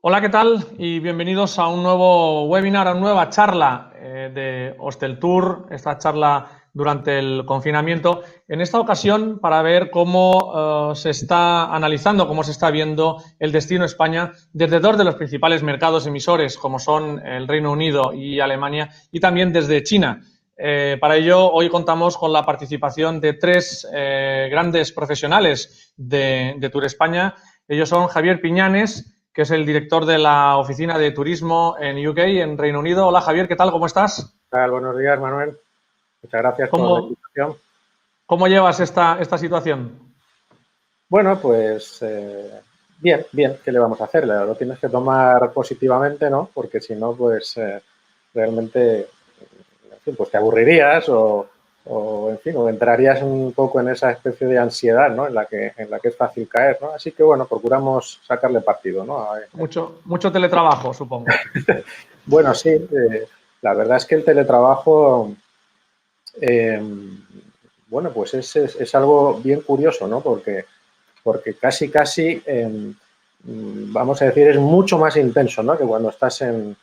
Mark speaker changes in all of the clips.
Speaker 1: Hola, ¿qué tal? Y bienvenidos a un nuevo webinar, a una nueva charla de Hosteltour, esta charla durante el confinamiento. En esta ocasión, para ver cómo se está analizando, cómo se está viendo el destino España desde dos de los principales mercados emisores, como son el Reino Unido y Alemania, y también desde China. Para ello, hoy contamos con la participación de tres grandes profesionales de Tour España. Ellos son Javier Piñanes, que es el director de la Oficina de Turismo en UK, en Reino Unido. Hola, Javier, ¿qué tal? ¿Cómo estás?
Speaker 2: ¿Qué tal? Buenos días, Manuel. Muchas gracias por la
Speaker 1: ¿Cómo,
Speaker 2: invitación.
Speaker 1: cómo llevas esta situación?
Speaker 2: Bueno, pues bien, ¿qué le vamos a hacer? Lo tienes que tomar positivamente, ¿no? Porque si no, pues realmente, en fin, pues te aburrirías en fin, o entrarías un poco en esa especie de ansiedad, ¿no? En la que es fácil caer, ¿no? Así que, bueno, procuramos sacarle partido, ¿no?
Speaker 1: Mucho teletrabajo, supongo.
Speaker 2: Bueno, sí, la verdad es que el teletrabajo, eh, bueno, pues es algo bien curioso, ¿no? Porque casi, vamos a decir, es mucho más intenso, ¿no? Que cuando estás en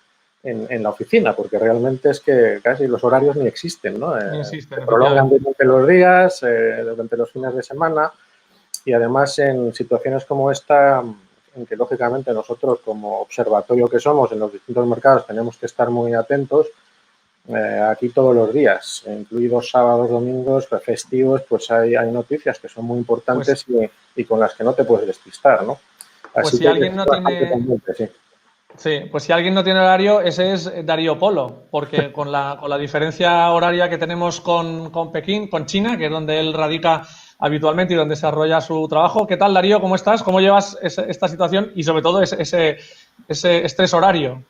Speaker 2: la oficina, porque realmente es que casi los horarios ni existen, ¿no?
Speaker 1: Insisten,
Speaker 2: Se prolongan
Speaker 1: efectivamente.
Speaker 2: durante los días, durante los fines de semana y además en situaciones como esta, en que lógicamente nosotros como observatorio que somos en los distintos mercados tenemos que estar muy atentos. Aquí todos los días, incluidos sábados, domingos, festivos, pues hay noticias que son muy
Speaker 1: Pues,
Speaker 2: importantes y con las que no te puedes despistar, ¿no?
Speaker 1: pues
Speaker 2: Así
Speaker 1: si
Speaker 2: que hay que
Speaker 1: alguien
Speaker 2: estar
Speaker 1: no
Speaker 2: bastante
Speaker 1: tiene,
Speaker 2: pendiente, sí.
Speaker 1: sí, pues si alguien no tiene horario, ese es Darío Polo, porque con la diferencia horaria que tenemos con Pekín, con China, que es donde él radica habitualmente y donde desarrolla su trabajo. ¿Qué tal, Darío? ¿Cómo estás? ¿Cómo llevas esta situación y sobre todo ese estrés horario?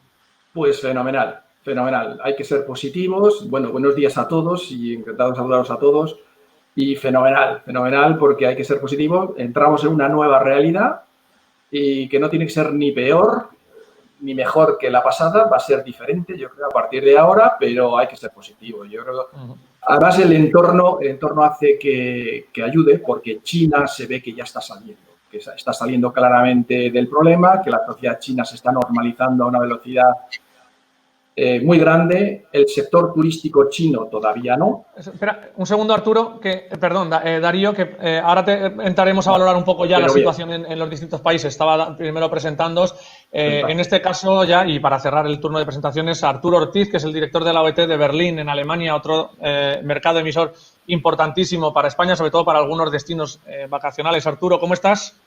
Speaker 3: Pues fenomenal, fenomenal. Hay que ser positivos. Bueno, buenos días a todos y encantado de saludaros a todos. Y fenomenal, fenomenal porque hay que ser positivo. Entramos en una nueva realidad y que no tiene que ser ni peor ni mejor que la pasada, va a ser diferente, yo creo, a partir de ahora, pero hay que ser positivo. Yo creo,
Speaker 1: Ujú.
Speaker 3: además el entorno hace que ayude porque China se ve que ya está saliendo, que está saliendo claramente del problema, que la sociedad china se está normalizando a una velocidad muy grande. El sector turístico chino todavía no.
Speaker 1: Espera, un segundo, Arturo, perdón, Darío, que ahora entraremos a valorar un poco ya la
Speaker 3: Pero bien,
Speaker 1: situación en los distintos países. Estaba primero presentándoos. En
Speaker 3: fantástico.
Speaker 1: este caso ya, y para cerrar el turno de presentaciones, Arturo Ortiz, que es el director de la OET de Berlín, en Alemania, otro mercado emisor importantísimo para España, sobre todo para algunos destinos vacacionales. Arturo, ¿cómo estás?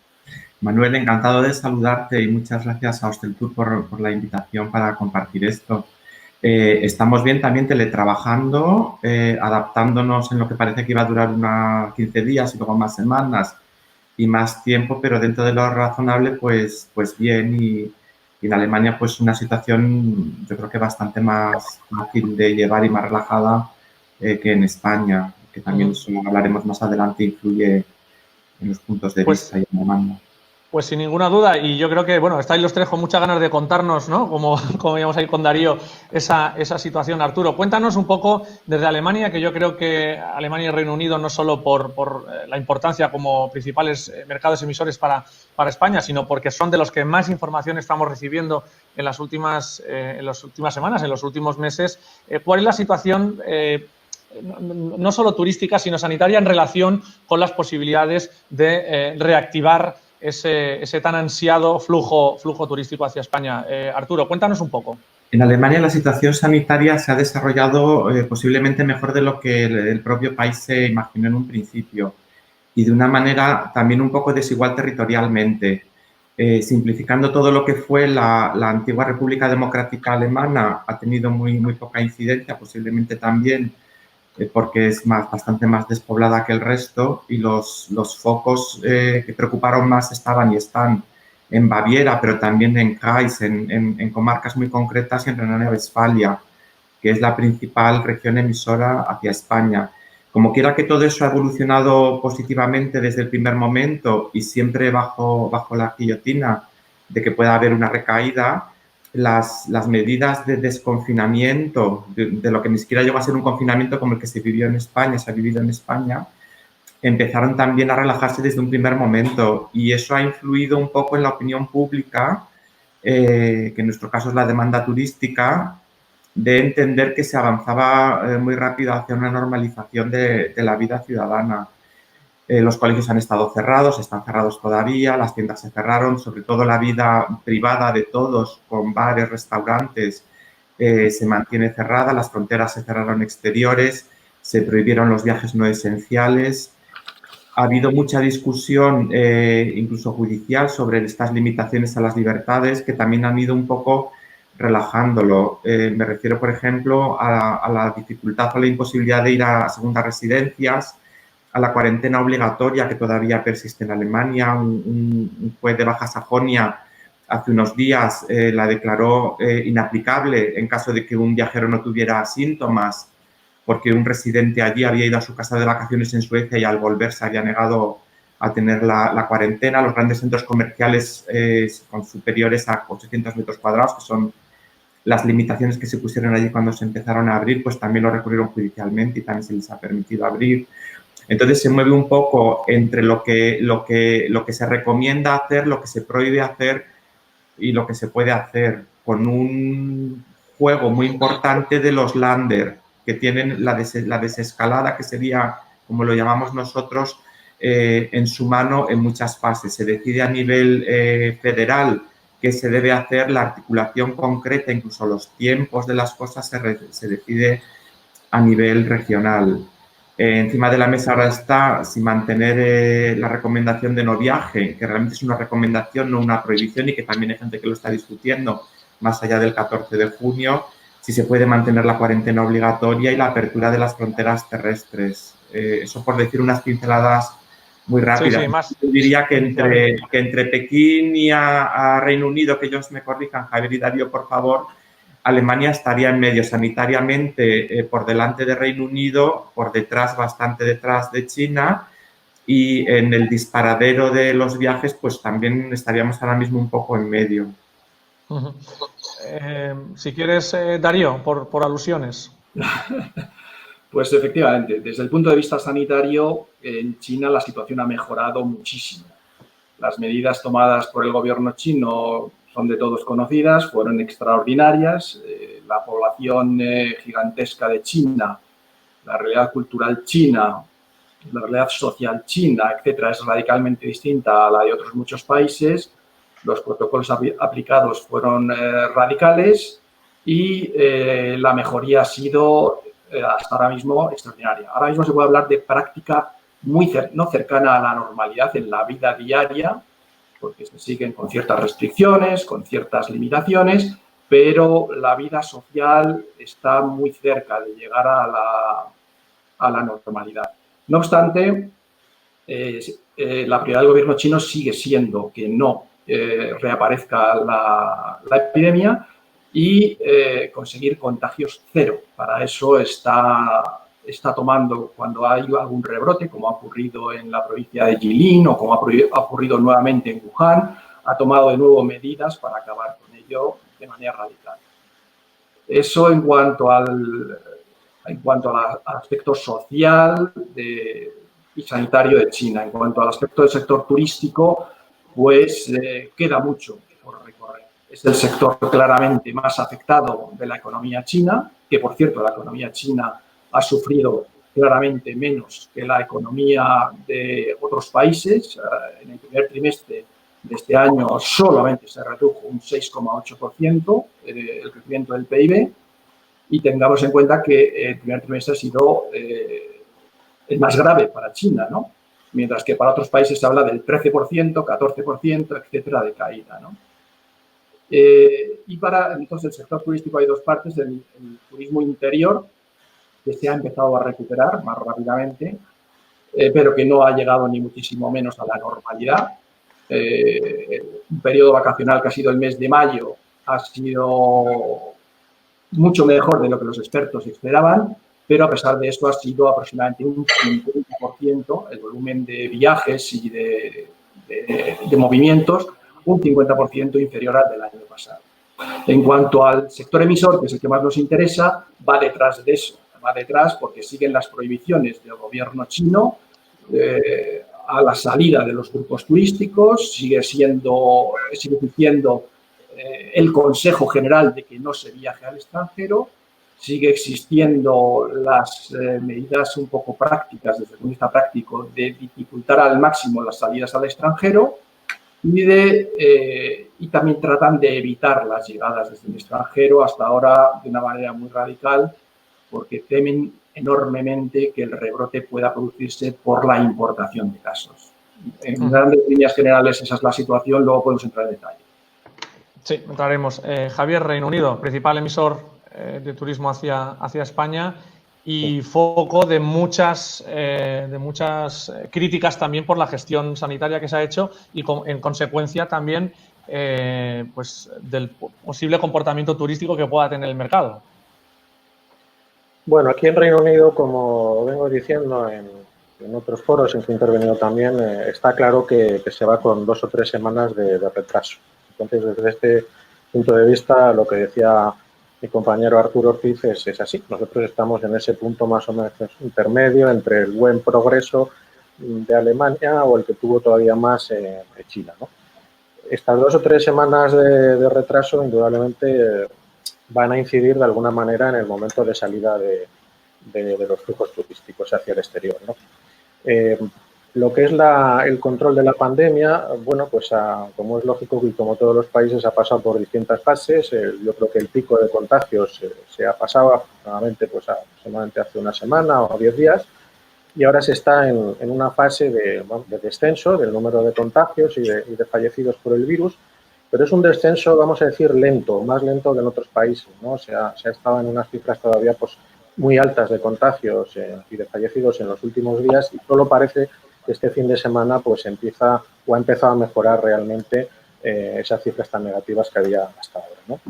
Speaker 4: Manuel, encantado de saludarte y muchas gracias a Hosteltour por la invitación para compartir esto. Estamos bien también teletrabajando, adaptándonos en lo que parece que iba a durar unas 15 días y luego más semanas y más tiempo, pero dentro de lo razonable, pues bien. Y en Alemania, pues una situación yo creo que bastante más fácil de llevar y más relajada que en España, que también
Speaker 1: Ujú.
Speaker 4: eso hablaremos más adelante, influye en los puntos de
Speaker 1: Pues
Speaker 4: vista y en demanda.
Speaker 1: Pues sin ninguna duda, y yo creo que, bueno, estáis los tres con muchas ganas de contarnos, ¿no? Como íbamos a ir con Darío, esa situación. Arturo, cuéntanos un poco desde Alemania, que yo creo que Alemania y Reino Unido, no solo por la importancia como principales mercados emisores para España, sino porque son de los que más información estamos recibiendo en las últimas semanas, en los últimos meses. ¿Cuál es la situación? No solo turística, sino sanitaria en relación con las posibilidades de reactivar ese tan ansiado flujo turístico hacia España. Arturo, cuéntanos un poco.
Speaker 4: En Alemania la situación sanitaria se ha desarrollado posiblemente mejor de lo que el propio país se imaginó en un principio y de una manera también un poco desigual territorialmente. Simplificando todo lo que fue la antigua República Democrática Alemana, ha tenido muy poca incidencia, posiblemente también porque es bastante más despoblada que el resto y los focos que preocuparon más estaban y están en Baviera, pero también en Kreis, en comarcas muy concretas y en Renania-Westfalia, que es la principal región emisora hacia España. Como quiera que todo eso ha evolucionado positivamente desde el primer momento y siempre bajo la guillotina de que pueda haber una recaída, las medidas de desconfinamiento, de lo que ni siquiera llegó a ser un confinamiento como el que se vivió en España, se ha vivido en España, empezaron también a relajarse desde un primer momento y eso ha influido un poco en la opinión pública que en nuestro caso es la demanda turística, de entender que se avanzaba muy rápido hacia una normalización de la vida ciudadana. Los colegios han estado cerrados, están cerrados todavía, las tiendas se cerraron, sobre todo la vida privada de todos, con bares, restaurantes, se mantiene cerrada, las fronteras se cerraron exteriores, se prohibieron los viajes no esenciales. Ha habido mucha discusión, incluso judicial, sobre estas limitaciones a las libertades que también han ido un poco relajándolo. Me refiero, por ejemplo, a la dificultad o la imposibilidad de ir a segundas residencias, a la cuarentena obligatoria que todavía persiste en Alemania. Un juez de Baja Sajonia hace unos días la declaró inaplicable en caso de que un viajero no tuviera síntomas, porque un residente allí había ido a su casa de vacaciones en Suecia y al volver se había negado a tener la cuarentena. Los grandes centros comerciales con superiores a 800 metros cuadrados, que son las limitaciones que se pusieron allí cuando se empezaron a abrir, pues también lo recurrieron judicialmente y también se les ha permitido abrir. Entonces se mueve un poco entre lo que se recomienda hacer, lo que se prohíbe hacer y lo que se puede hacer, con un juego muy importante de los Länder, que tienen la desescalada, que sería, como lo llamamos nosotros, en su mano en muchas fases. Se decide a nivel federal qué se debe hacer, la articulación concreta, incluso los tiempos de las cosas se decide a nivel regional. Encima de la mesa ahora está si mantener la recomendación de no viaje, que realmente es una recomendación, no una prohibición, y que también hay gente que lo está discutiendo más allá del 14 de junio, si se puede mantener la cuarentena obligatoria y la apertura de las fronteras terrestres. Eso por decir unas pinceladas muy rápidas.
Speaker 1: Sí, más.
Speaker 4: Yo diría que entre Pekín y a Reino Unido, que ellos me corrijan, Javier y Darío, por favor, Alemania estaría en medio sanitariamente por delante de Reino Unido, por detrás, bastante detrás de China, y en el disparadero de los viajes, pues también estaríamos ahora mismo un poco en medio.
Speaker 1: Si quieres, Darío, por alusiones.
Speaker 3: Pues efectivamente, desde el punto de vista sanitario, en China la situación ha mejorado muchísimo. Las medidas tomadas por el gobierno chino son de todos conocidas, fueron extraordinarias. La población gigantesca de China, la realidad cultural china, la realidad social china, etcétera, es radicalmente distinta a la de otros muchos países. Los protocolos aplicados fueron radicales y la mejoría ha sido hasta ahora mismo extraordinaria. Ahora mismo se puede hablar de práctica no cercana a la normalidad en la vida diaria, porque se siguen con ciertas restricciones, con ciertas limitaciones, pero la vida social está muy cerca de llegar a la normalidad. No obstante, la prioridad del gobierno chino sigue siendo que no reaparezca la epidemia y conseguir contagios cero. Para eso está tomando, cuando hay algún rebrote, como ha ocurrido en la provincia de Jilin o como ha ocurrido nuevamente en Wuhan, ha tomado de nuevo medidas para acabar con ello de manera radical. Eso en cuanto al aspecto social y sanitario de China. En cuanto al aspecto del sector turístico, pues queda mucho por recorrer. Es el sector claramente más afectado de la economía china, que por cierto la economía china ha sufrido claramente menos que la economía de otros países. En el primer trimestre de este año solamente se redujo un 6,8% el crecimiento del PIB, y tengamos en cuenta que el primer trimestre ha sido el más grave para China, ¿no? Mientras que para otros países se habla del 13%, 14%, etcétera, de caída, ¿no? Y para entonces el sector turístico hay dos partes: el turismo interior, que se ha empezado a recuperar más rápidamente, pero que no ha llegado ni muchísimo menos a la normalidad. Un periodo vacacional que ha sido el mes de mayo ha sido mucho mejor de lo que los expertos esperaban, pero a pesar de eso ha sido aproximadamente un 50% el volumen de viajes y de movimientos, un 50% inferior al del año pasado. En cuanto al sector emisor, que es el que más nos interesa, va detrás de eso. Va detrás porque siguen las prohibiciones del gobierno chino a la salida de los grupos turísticos, sigue diciendo el consejo general de que no se viaje al extranjero. Sigue existiendo las medidas un poco prácticas, desde el punto de vista práctico, de dificultar al máximo las salidas al extranjero y también tratan de evitar las llegadas desde el extranjero hasta ahora de una manera muy radical, porque temen enormemente que el rebrote pueda producirse por la importación de casos. En grandes líneas generales esa es la situación, luego podemos entrar en detalle.
Speaker 1: Sí, entraremos. Javier, Reino Unido, principal emisor de turismo hacia España y foco de muchas críticas también por la gestión sanitaria que se ha hecho y en consecuencia también pues del posible comportamiento turístico que pueda tener el mercado.
Speaker 2: Bueno, aquí en Reino Unido, como vengo diciendo en otros foros en que he intervenido también, está claro que se va con 2 o 3 semanas de retraso. Entonces, desde este punto de vista, lo que decía mi compañero Arturo Ortiz es así. Nosotros estamos en ese punto más o menos intermedio entre el buen progreso de Alemania o el que tuvo todavía más China, ¿no? Estas 2 o 3 semanas de retraso, indudablemente, van a incidir de alguna manera en el momento de salida de los flujos turísticos hacia el exterior, ¿no? Lo que es el control de la pandemia, bueno, pues como es lógico y como todos los países ha pasado por distintas fases, yo creo que el pico de contagios se ha pasado aproximadamente pues aproximadamente hace una semana o 10 días y ahora se está en una fase de descenso del número de contagios y de fallecidos por el virus, pero es un descenso, vamos a decir, lento, más lento que en otros países, ¿no? Se ha estado en unas cifras todavía pues muy altas de contagios y de fallecidos en los últimos días y solo parece que este fin de semana pues ha empezado a mejorar realmente esas cifras tan negativas que había hasta ahora, ¿no?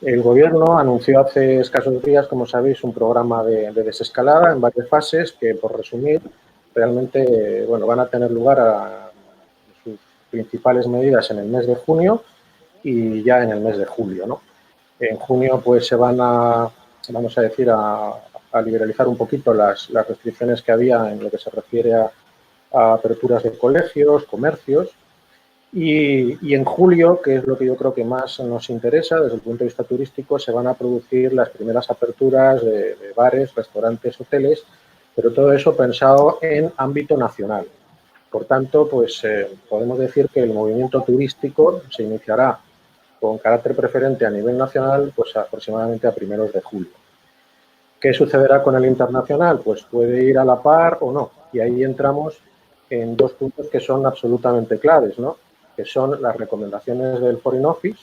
Speaker 2: El Gobierno anunció hace escasos días, como sabéis, un programa de desescalada en varias fases que, por resumir, realmente bueno, van a tener lugar a sus principales medidas en el mes de junio y ya en el mes de julio, ¿no? En junio pues se van a liberalizar un poquito las restricciones que había en lo que se refiere a aperturas de colegios, comercios. Y en julio, que es lo que yo creo que más nos interesa desde el punto de vista turístico, se van a producir las primeras aperturas de bares, restaurantes, hoteles, pero todo eso pensado en ámbito nacional. Por tanto, pues podemos decir que el movimiento turístico se iniciará con carácter preferente a nivel nacional, pues aproximadamente a primeros de julio. ¿Qué sucederá con el internacional? Pues puede ir a la par o no. Y ahí entramos en 2 puntos que son absolutamente claves, ¿no? Que son las recomendaciones del Foreign Office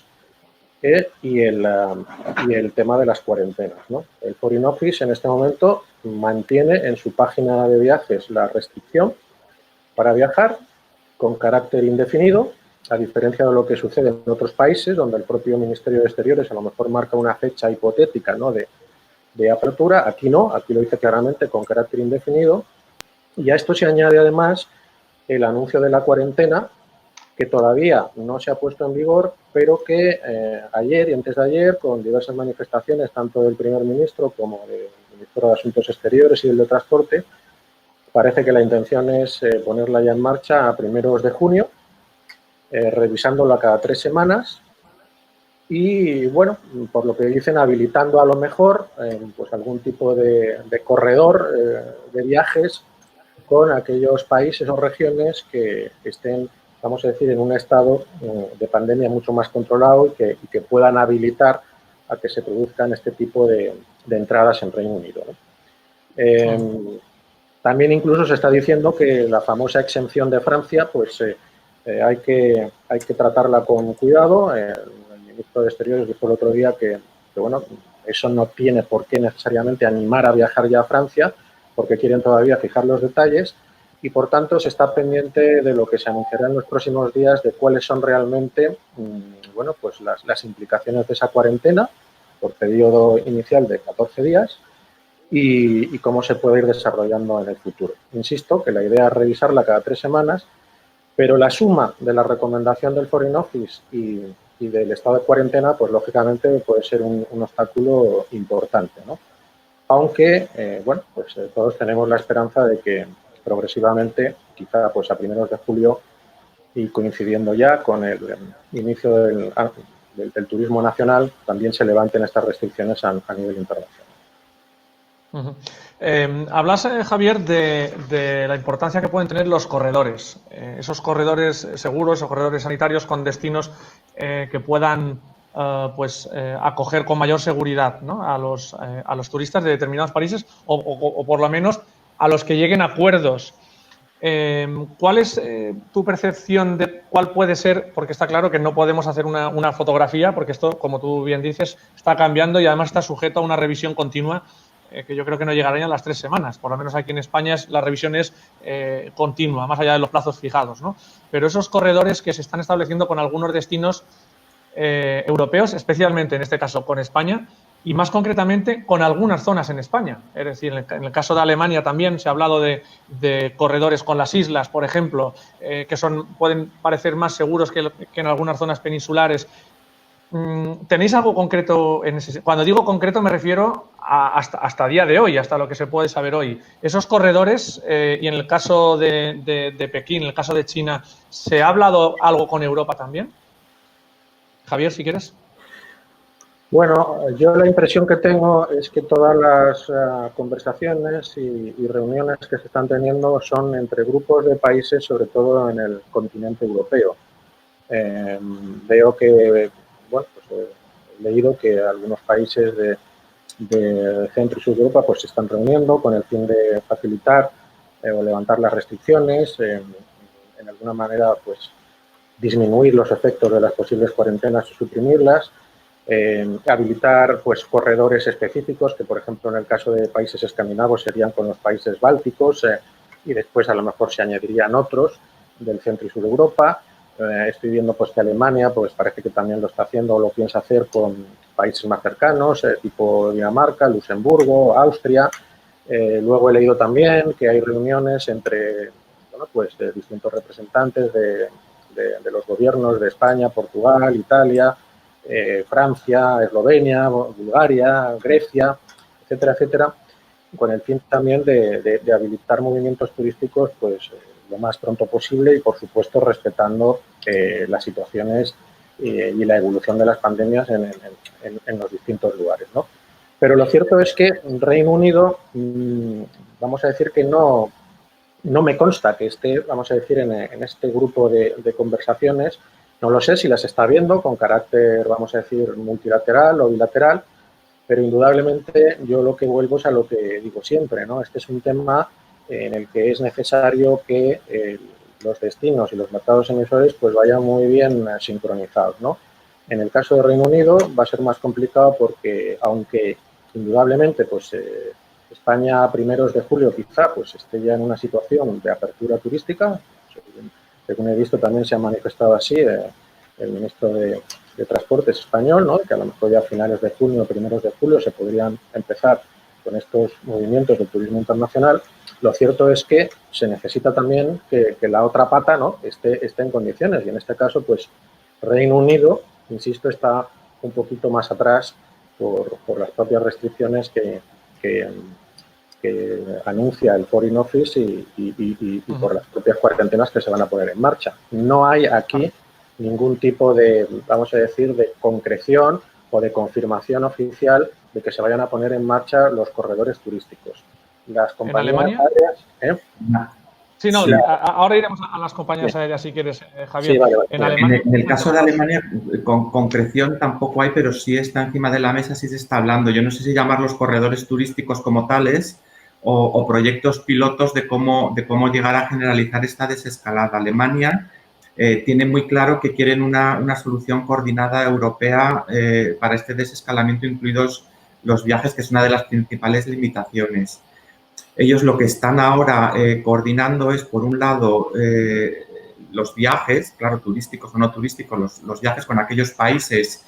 Speaker 2: y el tema de las cuarentenas, ¿no? El Foreign Office en este momento mantiene en su página de viajes la restricción para viajar con carácter indefinido, a diferencia de lo que sucede en otros países, donde el propio Ministerio de Exteriores a lo mejor marca una fecha hipotética, ¿no?, de apertura. Aquí no, aquí lo dice claramente con carácter indefinido. Y a esto se añade además el anuncio de la cuarentena, que todavía no se ha puesto en vigor, pero que ayer y antes de ayer, con diversas manifestaciones, tanto del primer ministro como del ministro de Asuntos Exteriores y del de Transporte, parece que la intención es ponerla ya en marcha a primeros de junio, revisándola cada 3 semanas y, bueno, por lo que dicen, habilitando a lo mejor pues algún tipo de corredor de viajes con aquellos países o regiones que estén, vamos a decir, en un estado de pandemia mucho más controlado y que puedan habilitar a que se produzcan este tipo de entradas en Reino Unido, ¿no? También incluso se está diciendo que la famosa exención de Francia, pues hay que tratarla con cuidado. El ministro de Exteriores dijo el otro día que, bueno, eso no tiene por qué necesariamente animar a viajar ya a Francia, porque quieren todavía fijar los detalles y, por tanto, se está pendiente de lo que se anunciará en los próximos días de cuáles son realmente, bueno, pues las implicaciones de esa cuarentena por periodo inicial de 14 días y cómo se puede ir desarrollando en el futuro. Insisto que la idea es revisarla cada 3 semanas, pero la suma de la recomendación del Foreign Office y del estado de cuarentena, pues lógicamente puede ser un obstáculo importante, ¿no? Aunque, bueno, pues todos tenemos la esperanza de que progresivamente, quizá pues a primeros de julio, y coincidiendo ya con el inicio del turismo nacional, también se levanten estas restricciones a nivel internacional.
Speaker 1: Hablas, Javier, de la importancia que pueden tener los corredores, esos corredores seguros o corredores sanitarios con destinos que puedan acoger con mayor seguridad, ¿no?, a los turistas de determinados países o por lo menos a los que lleguen a acuerdos. ¿Cuál es tu percepción de cuál puede ser? Porque está claro que no podemos hacer una fotografía, porque esto, como tú bien dices, está cambiando y además está sujeto a una revisión continua que yo creo que no llegará a las 3 semanas. Por lo menos aquí en España la revisión es continua, más allá de los plazos fijados, ¿no? Pero esos corredores que se están estableciendo con algunos destinos europeos, especialmente en este caso con España, y más concretamente con algunas zonas en España. Es decir, en el caso de Alemania también se ha hablado de corredores con las islas, por ejemplo, que pueden parecer más seguros que en algunas zonas peninsulares. ¿Tenéis algo concreto en ese? Cuando digo concreto me refiero hasta día de hoy, hasta lo que se puede saber hoy. Esos corredores, y en el caso de Pekín, en el caso de China, ¿se ha hablado algo con Europa también? Javier, si quieres.
Speaker 2: Bueno, yo la impresión que tengo es que todas las conversaciones y reuniones que se están teniendo son entre grupos de países, sobre todo en el continente europeo. Veo que, bueno, pues he leído que algunos países de Centro y Sur de Europa pues se están reuniendo con el fin de facilitar o levantar las restricciones, en alguna manera pues disminuir los efectos de las posibles cuarentenas o suprimirlas. Habilitar pues corredores específicos que, por ejemplo, en el caso de países escandinavos serían con los países bálticos y después a lo mejor se añadirían otros del centro y sur de Europa. Estoy viendo pues que Alemania pues parece que también lo está haciendo o lo piensa hacer con países más cercanos, tipo Dinamarca, Luxemburgo, Austria. Luego he leído también que hay reuniones entre pues de distintos representantes de los gobiernos de España, Portugal, Italia, Francia, Eslovenia, Bulgaria, Grecia, etcétera, etcétera, con el fin también de habilitar movimientos turísticos pues lo más pronto posible y, por supuesto, respetando las situaciones y la evolución de las pandemias en los distintos lugares, ¿no? Pero lo cierto es que Reino Unido, vamos a decir que no me consta que esté, vamos a decir, en este grupo de conversaciones. No lo sé si las está viendo con carácter, vamos a decir, multilateral o bilateral, pero indudablemente yo lo que vuelvo es a lo que digo siempre, ¿no? Este es un tema en el que es necesario que los destinos y los mercados emisores pues vayan muy bien sincronizados, ¿no? En el caso de Reino Unido va a ser más complicado porque, aunque indudablemente pues España a primeros de julio quizá pues esté ya en una situación de apertura turística, según he visto también se ha manifestado así el ministro de Transportes español, ¿no?, que a lo mejor ya a finales de junio o primeros de julio se podrían empezar con estos movimientos de turismo internacional. Lo cierto es que se necesita también que la otra pata, ¿no?, esté en condiciones, y en este caso pues Reino Unido, insisto, está un poquito más atrás por las propias restricciones que anuncia el Foreign Office y por las propias cuarentenas que se van a poner en marcha. No hay aquí ningún tipo de, vamos a decir, de concreción o de confirmación oficial de que se vayan a poner en marcha los corredores turísticos. Las compañías aéreas...
Speaker 1: Sí, no, sí. Ahora iremos a las compañías aéreas si quieres, Javier.
Speaker 2: Sí, vale.
Speaker 4: En el caso de Alemania, con concreción tampoco hay, pero sí está encima de la mesa, sí se está hablando. Yo no sé si llamarlos corredores turísticos como tales o proyectos pilotos de cómo llegar a generalizar esta desescalada. Alemania tiene muy claro que quieren una solución coordinada europea para este desescalamiento, incluidos los viajes, que es una de las principales limitaciones. Ellos lo que están ahora coordinando es, por un lado, los viajes, claro, turísticos o no turísticos, los viajes con aquellos países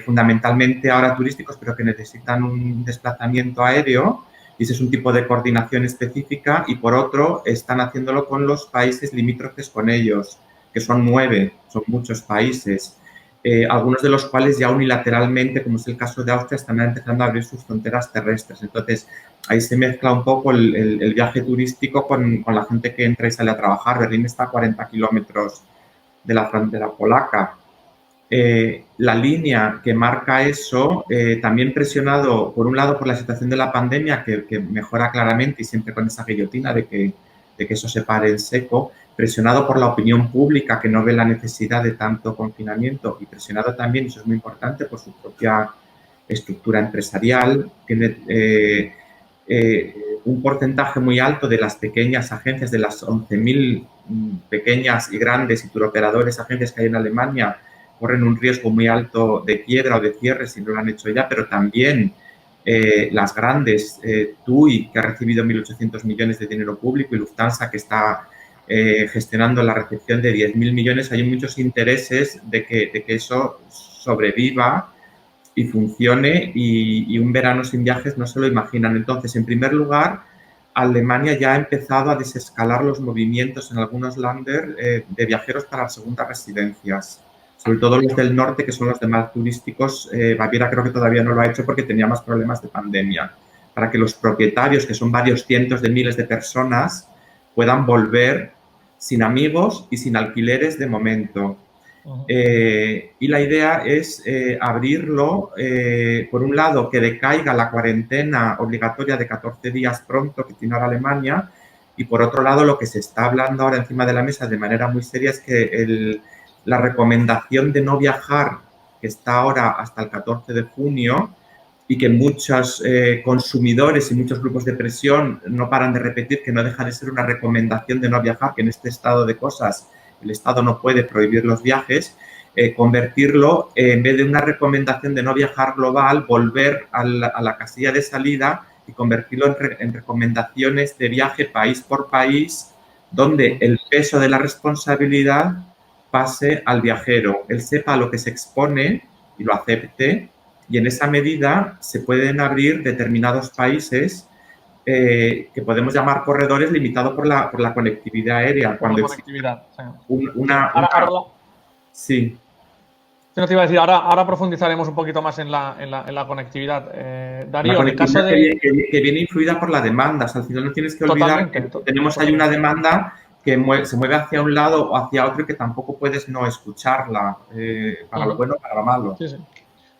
Speaker 4: fundamentalmente ahora turísticos, pero que necesitan un desplazamiento aéreo, y ese es un tipo de coordinación específica. Y, por otro, están haciéndolo con los países limítrofes con ellos, que son 9, son muchos países. Algunos de los cuales ya unilateralmente, como es el caso de Austria, están empezando a abrir sus fronteras terrestres. Entonces, ahí se mezcla un poco el viaje turístico con la gente que entra y sale a trabajar. Berlín está a 40 kilómetros de la frontera polaca. La línea que marca eso, también presionado, por un lado, por la situación de la pandemia, que mejora claramente y siempre con esa guillotina de que eso se pare en seco, presionado por la opinión pública que no ve la necesidad de tanto confinamiento y presionado también, eso es muy importante, por su propia estructura empresarial. Tiene un porcentaje muy alto de las pequeñas agencias, de las 11.000 pequeñas y grandes y turoperadores agencias que hay en Alemania, corren un riesgo muy alto de quiebra o de cierre si no lo han hecho ya, pero también las grandes, TUI, que ha recibido 1.800 millones de dinero público, y Lufthansa, que está gestionando la recepción de 10.000 millones. Hay muchos intereses de que eso sobreviva y funcione, y un verano sin viajes no se lo imaginan. Entonces, en primer lugar, Alemania ya ha empezado a desescalar los movimientos en algunos länder de viajeros para las segundas residencias, sobre todo los del norte, que son los de más turísticos. Baviera creo que todavía no lo ha hecho porque tenía más problemas de pandemia, para que los propietarios, que son varios cientos de miles de personas, puedan volver sin amigos y sin alquileres de momento. Y la idea es abrirlo, por un lado, que decaiga la cuarentena obligatoria de 14 días pronto que tiene ahora Alemania, y por otro lado, lo que se está hablando ahora encima de la mesa de manera muy seria es que la recomendación de no viajar, que está ahora hasta el 14 de junio, y que muchos consumidores y muchos grupos de presión no paran de repetir, que no deja de ser una recomendación de no viajar, que en este estado de cosas el Estado no puede prohibir los viajes, convertirlo, en vez de una recomendación de no viajar global, volver a la casilla de salida y convertirlo en recomendaciones de viaje país por país, donde el peso de la responsabilidad pase al viajero. Él sepa a lo que se expone y lo acepte, y en esa medida se pueden abrir determinados países que podemos llamar corredores, limitado por la conectividad aérea.
Speaker 1: Cuando la conectividad,
Speaker 4: sí.
Speaker 1: No te iba a decir, ahora profundizaremos un poquito más en la conectividad. Darío,
Speaker 4: en el caso de... que viene influida por la demanda. O sea, al final no tienes que olvidar que tenemos ahí una demanda que se mueve hacia un lado o hacia otro, y que tampoco puedes no escucharla, para lo bueno o para lo malo.
Speaker 1: Sí, sí.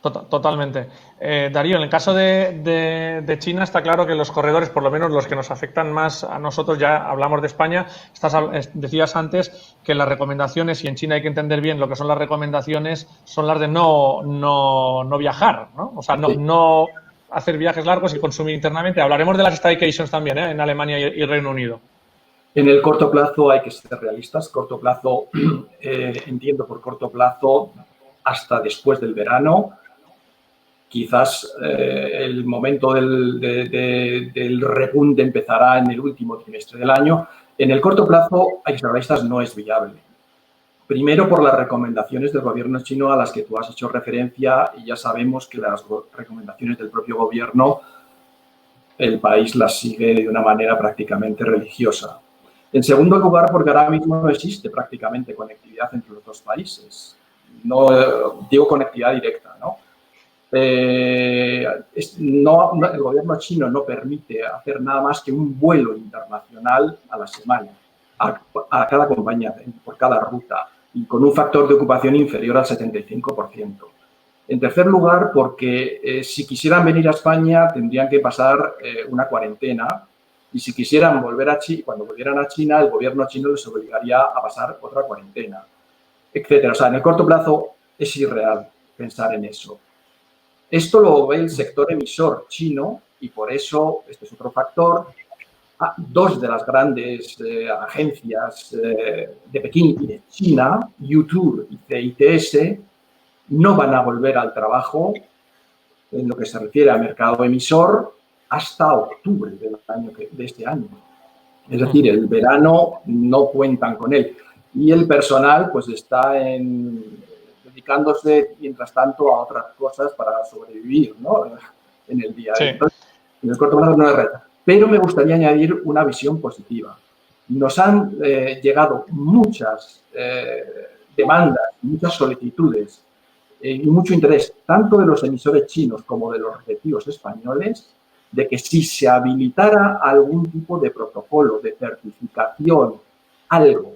Speaker 1: Totalmente. Darío, en el caso de China está claro que los corredores, por lo menos los que nos afectan más a nosotros, ya hablamos de España, decías antes que las recomendaciones, y en China hay que entender bien lo que son las recomendaciones, son las de no viajar, ¿no? O sea, no hacer viajes largos y consumir internamente. Hablaremos de las staycations también, en Alemania y Reino Unido.
Speaker 3: En el corto plazo hay que ser realistas. Corto plazo, entiendo por corto plazo hasta después del verano. Quizás el momento del repunte empezará en el último trimestre del año. En el corto plazo, hay que ser realistas, no es viable. Primero, por las recomendaciones del gobierno chino a las que tú has hecho referencia, y ya sabemos que las recomendaciones del propio gobierno, el país las sigue de una manera prácticamente religiosa. En segundo lugar, porque ahora mismo no existe prácticamente conectividad entre los dos países. No digo conectividad directa, ¿no? El gobierno chino no permite hacer nada más que un vuelo internacional a la semana, a cada compañía, por cada ruta, y con un factor de ocupación inferior al 75%. En tercer lugar, porque si quisieran venir a España tendrían que pasar una cuarentena, y si quisieran volver a China, cuando volvieran a China, el gobierno chino les obligaría a pasar otra cuarentena, etcétera. O sea, en el corto plazo es irreal pensar en eso. Esto lo ve el sector emisor chino, y por eso, este es otro factor, dos de las grandes agencias de Pekín y de China, Youtour y CITS, no van a volver al trabajo en lo que se refiere al mercado emisor hasta octubre de este año. Es decir, el verano no cuentan con él. Y el personal pues está dedicándose, mientras tanto, a otras cosas para sobrevivir, ¿no? En el día.
Speaker 1: Sí.
Speaker 3: Entonces, en el corto plazo no es reto. Pero me gustaría añadir una visión positiva. Nos han llegado muchas demandas, muchas solicitudes y mucho interés, tanto de los emisores chinos como de los respectivos españoles, de que si se habilitara algún tipo de protocolo, de certificación, algo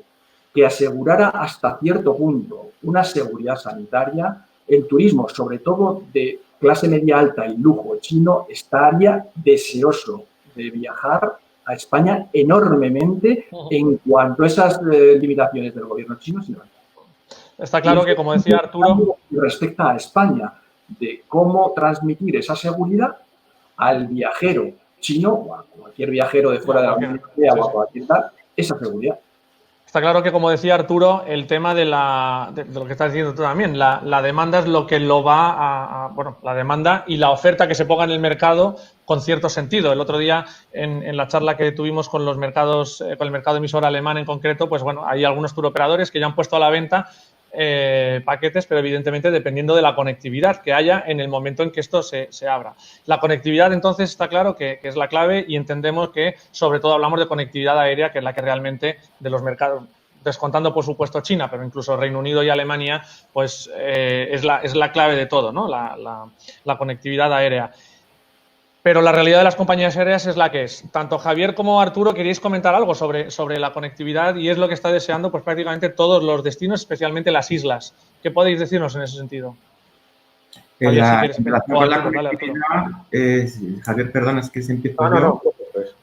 Speaker 3: que asegurara hasta cierto punto una seguridad sanitaria, el turismo, sobre todo de clase media alta y lujo chino, estaría deseoso de viajar a España enormemente en cuanto a esas limitaciones del gobierno chino.
Speaker 1: Está claro que, como decía Arturo...
Speaker 3: Respecta a España, de cómo transmitir esa seguridad al viajero chino o a cualquier viajero de fuera de la Unión Europea o a cualquier tal, esa seguridad.
Speaker 1: Está claro que, como decía Arturo, el tema de lo que estás diciendo tú también, la demanda es lo que lo va bueno, la demanda y la oferta que se ponga en el mercado con cierto sentido. El otro día, en la charla que tuvimos con los mercados, con el mercado emisor alemán en concreto, pues bueno, hay algunos turoperadores que ya han puesto a la venta paquetes, pero evidentemente dependiendo de la conectividad que haya en el momento en que esto se abra. La conectividad, entonces, está claro que es la clave y entendemos que, sobre todo, hablamos de conectividad aérea, que es la que realmente de los mercados, descontando, por supuesto, China, pero incluso Reino Unido y Alemania, pues es la clave de todo, ¿no? La conectividad aérea. Pero la realidad de las compañías aéreas es la que es. Tanto Javier como Arturo queréis comentar algo sobre la conectividad y es lo que está deseando pues prácticamente todos los destinos, especialmente las islas. ¿Qué podéis decirnos en ese sentido?
Speaker 4: Javier, Javier, perdona, es que se empieza yo.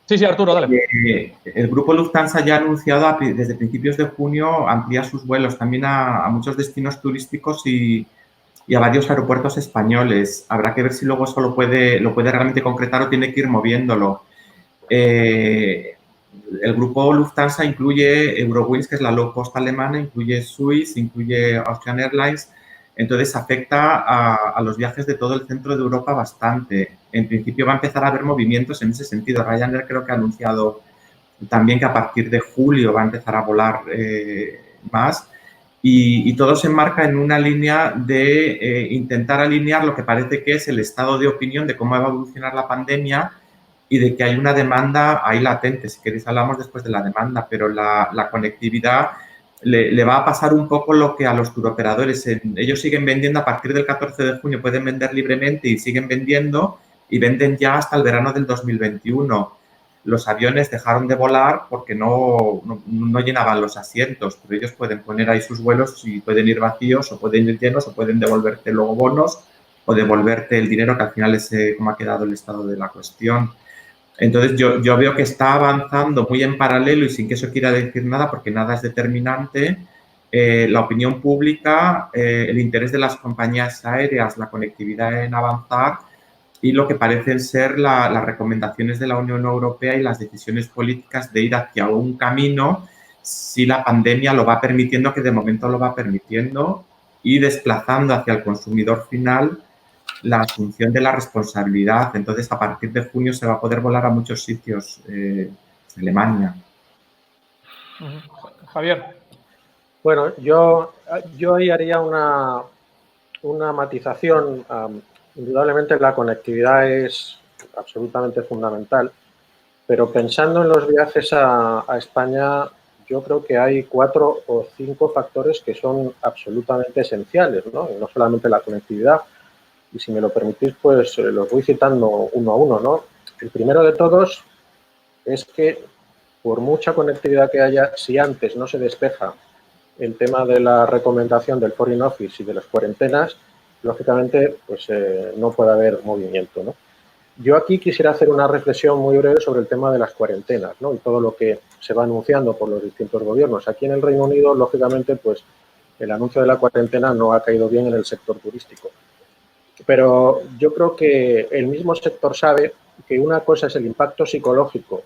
Speaker 1: Sí, Arturo, dale.
Speaker 4: El grupo Lufthansa ya ha anunciado desde principios de junio ampliar sus vuelos también a muchos destinos turísticos y a varios aeropuertos españoles. Habrá que ver si luego eso lo puede realmente concretar o tiene que ir moviéndolo. El grupo Lufthansa incluye Eurowings, que es la low cost alemana, incluye Swiss, incluye Austrian Airlines. Entonces, afecta a los viajes de todo el centro de Europa bastante. En principio va a empezar a haber movimientos en ese sentido. Ryanair creo que ha anunciado también que a partir de julio va a empezar a volar más. Y todo se enmarca en una línea de intentar alinear lo que parece que es el estado de opinión de cómo va a evolucionar la pandemia y de que hay una demanda ahí latente. Si queréis hablamos después de la demanda, pero la conectividad le va a pasar un poco lo que a los turoperadores. Ellos siguen vendiendo a partir del 14 de junio, pueden vender libremente y siguen vendiendo y venden ya hasta el verano del 2021. Los aviones dejaron de volar porque no llenaban los asientos, pero ellos pueden poner ahí sus vuelos y pueden ir vacíos o pueden ir llenos o pueden devolverte luego bonos o devolverte el dinero, que al final es como ha quedado el estado de la cuestión. Entonces, yo veo que está avanzando muy en paralelo y sin que eso quiera decir nada, porque nada es determinante, la opinión pública, el interés de las compañías aéreas, la conectividad en avanzar y lo que parecen ser las recomendaciones de la Unión Europea y las decisiones políticas de ir hacia un camino si la pandemia lo va permitiendo, que de momento lo va permitiendo, y desplazando hacia el consumidor final la asunción de la responsabilidad. Entonces, a partir de junio se va a poder volar a muchos sitios de Alemania.
Speaker 1: Javier.
Speaker 2: Bueno, yo ahí haría una matización. Indudablemente la conectividad es absolutamente fundamental, pero pensando en los viajes a España, yo creo que hay 4 o 5 factores que son absolutamente esenciales, ¿no? Y no solamente la conectividad. Y si me lo permitís, pues los voy citando uno a uno, ¿no? El primero de todos es que por mucha conectividad que haya, si antes no se despeja el tema de la recomendación del Foreign Office y de las cuarentenas, lógicamente, pues no puede haber movimiento, ¿no? Yo aquí quisiera hacer una reflexión muy breve sobre el tema de las cuarentenas, ¿no? Y todo lo que se va anunciando por los distintos gobiernos. Aquí en el Reino Unido, lógicamente, pues el anuncio de la cuarentena no ha caído bien en el sector turístico. Pero yo creo que el mismo sector sabe que una cosa es el impacto psicológico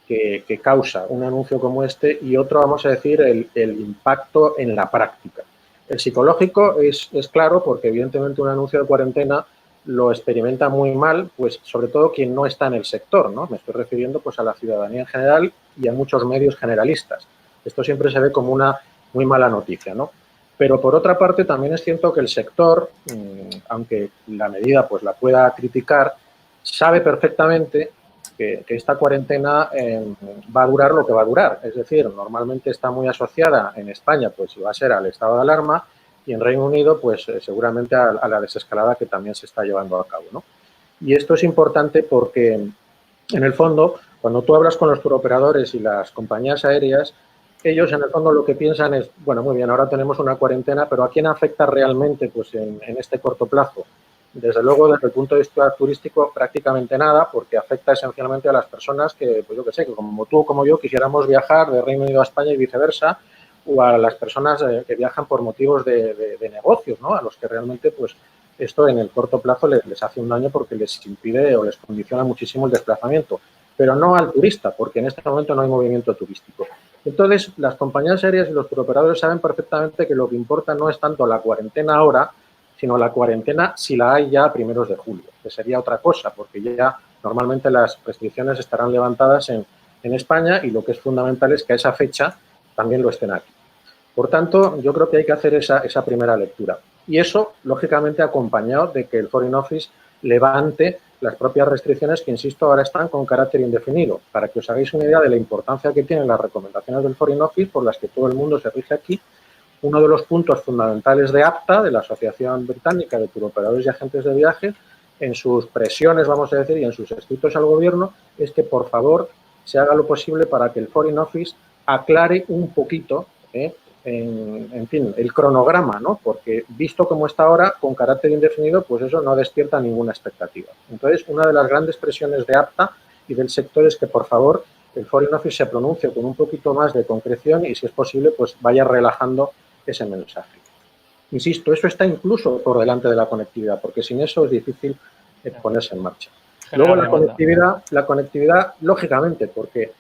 Speaker 2: que causa un anuncio como este y otro, vamos a decir, el impacto en la práctica. El psicológico es claro porque, evidentemente, un anuncio de cuarentena lo experimenta muy mal, pues sobre todo quien no está en el sector, ¿no? Me estoy refiriendo pues a la ciudadanía en general y a muchos medios generalistas. Esto siempre se ve como una muy mala noticia, ¿no? Pero por otra parte también es cierto que el sector, aunque la medida pues la pueda criticar, sabe perfectamente que esta cuarentena va a durar lo que va a durar. Es decir, normalmente está muy asociada en España, pues va a ser al estado de alarma y en Reino Unido, pues seguramente a la desescalada que también se está llevando a cabo, ¿no? Y esto es importante porque, en el fondo, cuando tú hablas con los turoperadores y las compañías aéreas, ellos en el fondo lo que piensan es, bueno, muy bien, ahora tenemos una cuarentena, pero ¿a quién afecta realmente pues en este corto plazo? Desde luego, desde el punto de vista turístico, prácticamente nada, porque afecta esencialmente a las personas que, pues yo qué sé, que como tú o como yo quisiéramos viajar de Reino Unido a España y viceversa, o a las personas que viajan por motivos de negocios, ¿no? A los que realmente, pues, esto en el corto plazo les hace un daño porque les impide o les condiciona muchísimo el desplazamiento, pero no al turista, porque en este momento no hay movimiento turístico. Entonces, las compañías aéreas y los turoperadores saben perfectamente que lo que importa no es tanto la cuarentena ahora, sino la cuarentena si la hay ya a primeros de julio, que sería otra cosa, porque ya normalmente las restricciones estarán levantadas en España y lo que es fundamental es que a esa fecha también lo estén aquí. Por tanto, yo creo que hay que hacer esa primera lectura. Y eso, lógicamente, acompañado de que el Foreign Office levante las propias restricciones que, insisto, ahora están con carácter indefinido. Para que os hagáis una idea de la importancia que tienen las recomendaciones del Foreign Office por las que todo el mundo se rige aquí, uno de los puntos fundamentales de APTA, de la Asociación Británica de Turoperadores y Agentes de Viajes, en sus presiones, vamos a decir, y en sus escritos al Gobierno, es que, por favor, se haga lo posible para que el Foreign Office aclare un poquito, en fin, el cronograma, ¿no? Porque visto como está ahora, con carácter indefinido, pues eso no despierta ninguna expectativa. Entonces, una de las grandes presiones de APTA y del sector es que, por favor, el Foreign Office se pronuncie con un poquito más de concreción y, si es posible, pues vaya relajando ese mensaje. Insisto, eso está incluso por delante de la conectividad, porque sin eso es difícil ponerse en marcha. Luego la conectividad, lógicamente, porque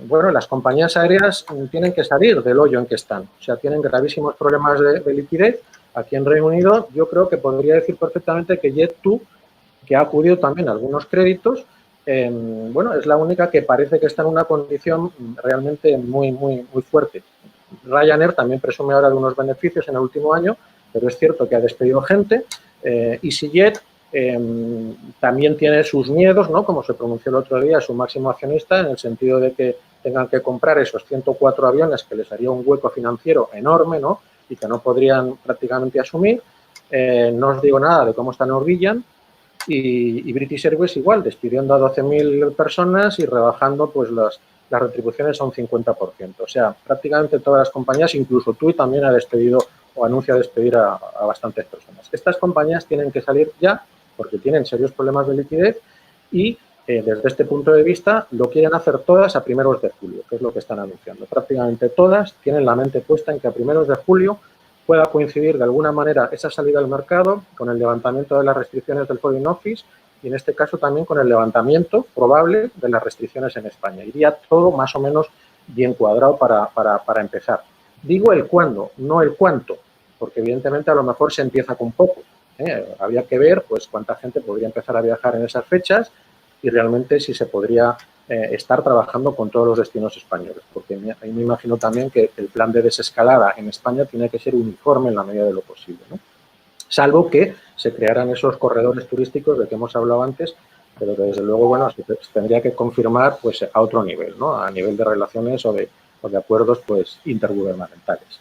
Speaker 2: bueno, las compañías aéreas tienen que salir del hoyo en que están. O sea, tienen gravísimos problemas de liquidez. Aquí en Reino Unido yo creo que podría decir perfectamente que Jet2, que ha acudido también a algunos créditos, bueno, es la única que parece que está en una condición realmente muy fuerte. Ryanair también presume ahora de unos beneficios en el último año, pero es cierto que ha despedido gente. EasyJet también tiene sus miedos, ¿no? Como se pronunció el otro día su máximo accionista, en el sentido de que tengan que comprar esos 104 aviones que les haría un hueco financiero enorme, ¿no? Y que no podrían prácticamente asumir. No os digo nada de cómo está Norwegian. Y British Airways igual, despidiendo a 12.000 personas y rebajando pues las retribuciones a un 50%. O sea, prácticamente todas las compañías, incluso TUI también ha despedido o anuncia despedir a bastantes personas. Estas compañías tienen que salir ya porque tienen serios problemas de liquidez y desde este punto de vista lo quieren hacer todas a primeros de julio, que es lo que están anunciando. Prácticamente todas tienen la mente puesta en que a primeros de julio pueda coincidir de alguna manera esa salida al mercado con el levantamiento de las restricciones del Foreign Office y en este caso también con el levantamiento probable de las restricciones en España. Iría todo más o menos bien cuadrado para empezar. Digo el cuándo, no el cuánto, porque evidentemente a lo mejor se empieza con poco. Habría que ver pues cuánta gente podría empezar a viajar en esas fechas y realmente si se podría estar trabajando con todos los destinos españoles, porque ahí me imagino también que el plan de desescalada en España tiene que ser uniforme en la medida de lo posible, ¿no? Salvo que se crearan esos corredores turísticos de que hemos hablado antes, pero que desde luego, bueno, se tendría que confirmar pues a otro nivel, ¿no? A nivel de relaciones o de acuerdos pues intergubernamentales.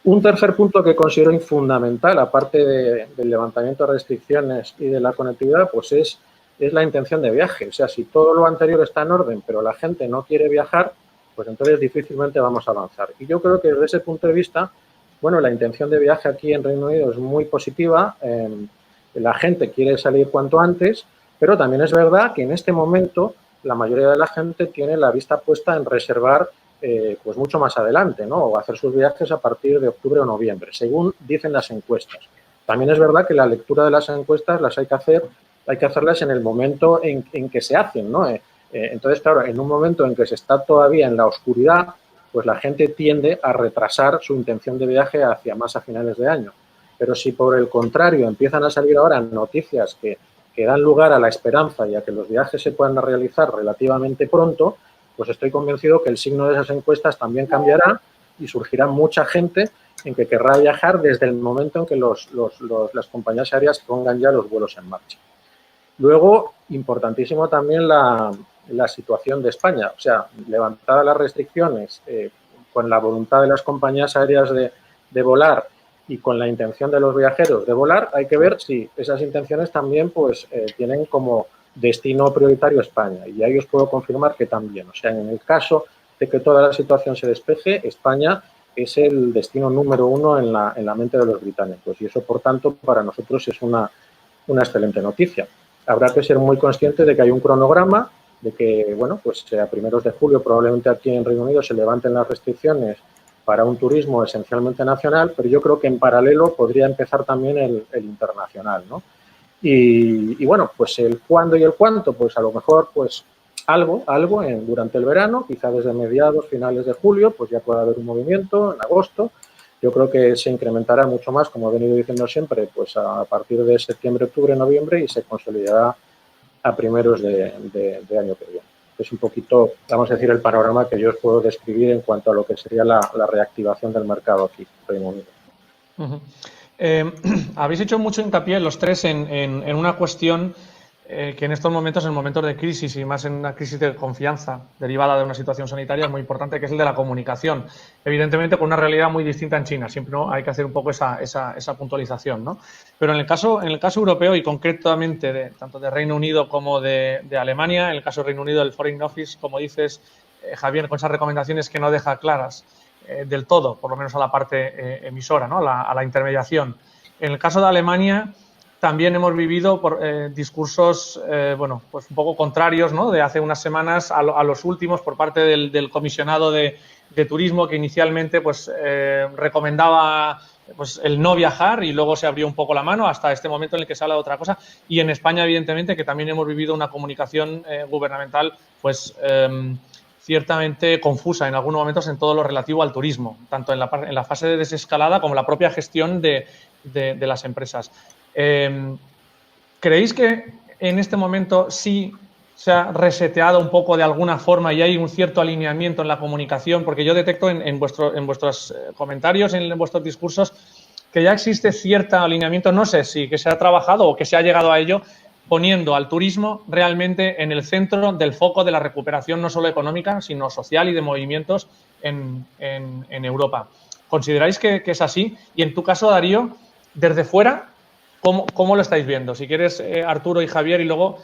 Speaker 2: Un tercer punto que considero fundamental, aparte del levantamiento de restricciones y de la conectividad, pues es la intención de viaje. O sea, si todo lo anterior está en orden, pero la gente no quiere viajar, pues entonces difícilmente vamos a avanzar. Y yo creo que desde ese punto de vista, bueno, la intención de viaje aquí en Reino Unido es muy positiva. La gente quiere salir cuanto antes, pero también es verdad que en este momento la mayoría de la gente tiene la vista puesta en reservar pues mucho más adelante, ¿no? O hacer sus viajes a partir de octubre o noviembre, según dicen las encuestas. También es verdad que la lectura de las encuestas las hay que hacerlas en el momento en que se hacen, ¿no? Entonces, claro, en un momento en que se está todavía en la oscuridad, pues la gente tiende a retrasar su intención de viaje hacia más a finales de año. Pero si por el contrario empiezan a salir ahora noticias que dan lugar a la esperanza y a que los viajes se puedan realizar relativamente pronto, pues estoy convencido que el signo de esas encuestas también cambiará y surgirá mucha gente en que querrá viajar desde el momento en que las compañías aéreas pongan ya los vuelos en marcha. Luego, importantísimo también la situación de España. O sea, levantadas las restricciones con la voluntad de las compañías aéreas de volar y con la intención de los viajeros de volar, hay que ver si esas intenciones también pues tienen como destino prioritario España. Y ahí os puedo confirmar que también. O sea, en el caso de que toda la situación se despeje, España es el destino número 1 en la mente de los británicos y eso, por tanto, para nosotros es una excelente noticia. Habrá que ser muy consciente de que hay un cronograma, de que, bueno, pues a primeros de julio probablemente aquí en Reino Unido se levanten las restricciones para un turismo esencialmente nacional, pero yo creo que en paralelo podría empezar también el internacional, ¿no? Y bueno, pues el cuándo y el cuánto, pues a lo mejor pues algo durante el verano, quizá desde mediados, finales de julio, pues ya puede haber un movimiento en agosto. Yo creo que se incrementará mucho más, como he venido diciendo siempre, pues a partir de septiembre, octubre, noviembre y se consolidará a primeros de año que viene. Es un poquito, vamos a decir, el panorama que yo os puedo describir en cuanto a lo que sería la reactivación del mercado aquí en Reino Unido.
Speaker 1: Uh-huh. Habéis hecho mucho hincapié los tres en una cuestión que en estos momentos, en momentos de crisis y más en una crisis de confianza derivada de una situación sanitaria, es muy importante, que es el de la comunicación. Evidentemente, con una realidad muy distinta en China. Siempre, ¿no?, hay que hacer un poco esa puntualización, ¿no? Pero en el caso europeo y concretamente tanto de Reino Unido como de Alemania, en el caso de Reino Unido, el Foreign Office, como dices, Javier, con esas recomendaciones que no deja claras del todo, por lo menos a la parte emisora, ¿no?, a la intermediación. En el caso de Alemania, también hemos vivido discursos, bueno, pues un poco contrarios, ¿no?, de hace unas semanas a los últimos por parte del comisionado de turismo, que inicialmente pues recomendaba pues el no viajar y luego se abrió un poco la mano hasta este momento en el que se habla de otra cosa. Y en España, evidentemente, que también hemos vivido una comunicación gubernamental pues ciertamente confusa en algunos momentos en todo lo relativo al turismo, tanto en la fase de desescalada como la propia gestión de las empresas. ¿Creéis que en este momento sí se ha reseteado un poco de alguna forma y hay un cierto alineamiento en la comunicación? Porque yo detecto en vuestros comentarios, en vuestros discursos, que ya existe cierto alineamiento, no sé si que se ha trabajado o que se ha llegado a ello, poniendo al turismo realmente en el centro del foco de la recuperación no solo económica, sino social y de movimientos en Europa. ¿Consideráis que es así? Y en tu caso, Darío, desde fuera, ¿cómo lo estáis viendo? Si quieres, Arturo y Javier, y luego,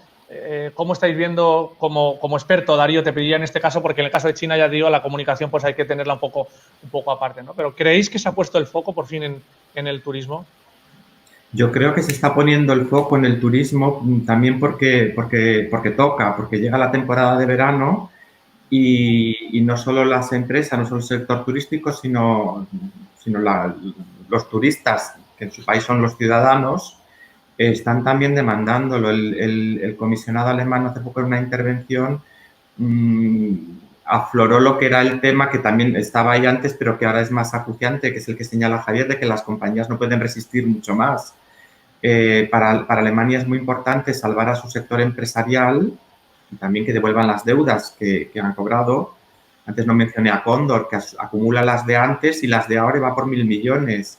Speaker 1: ¿cómo estáis viendo como experto? Darío, te pediría en este caso, porque en el caso de China, ya digo, la comunicación pues hay que tenerla un poco aparte, ¿no? Pero ¿creéis que se ha puesto el foco por fin en el turismo?
Speaker 4: Yo creo que se está poniendo el foco en el turismo también porque toca, porque llega la temporada de verano y no solo las empresas, no solo el sector turístico, sino los turistas, que en su país son los ciudadanos, están también demandándolo. El comisionado alemán hace poco en una intervención afloró lo que era el tema que también estaba ahí antes, pero que ahora es más acuciante, que es el que señala Javier, de que las compañías no pueden resistir mucho más. Para Alemania es muy importante salvar a su sector empresarial y también que devuelvan las deudas que han cobrado. Antes no mencioné a Cóndor, que acumula las de antes y las de ahora y va por 1.000 millones.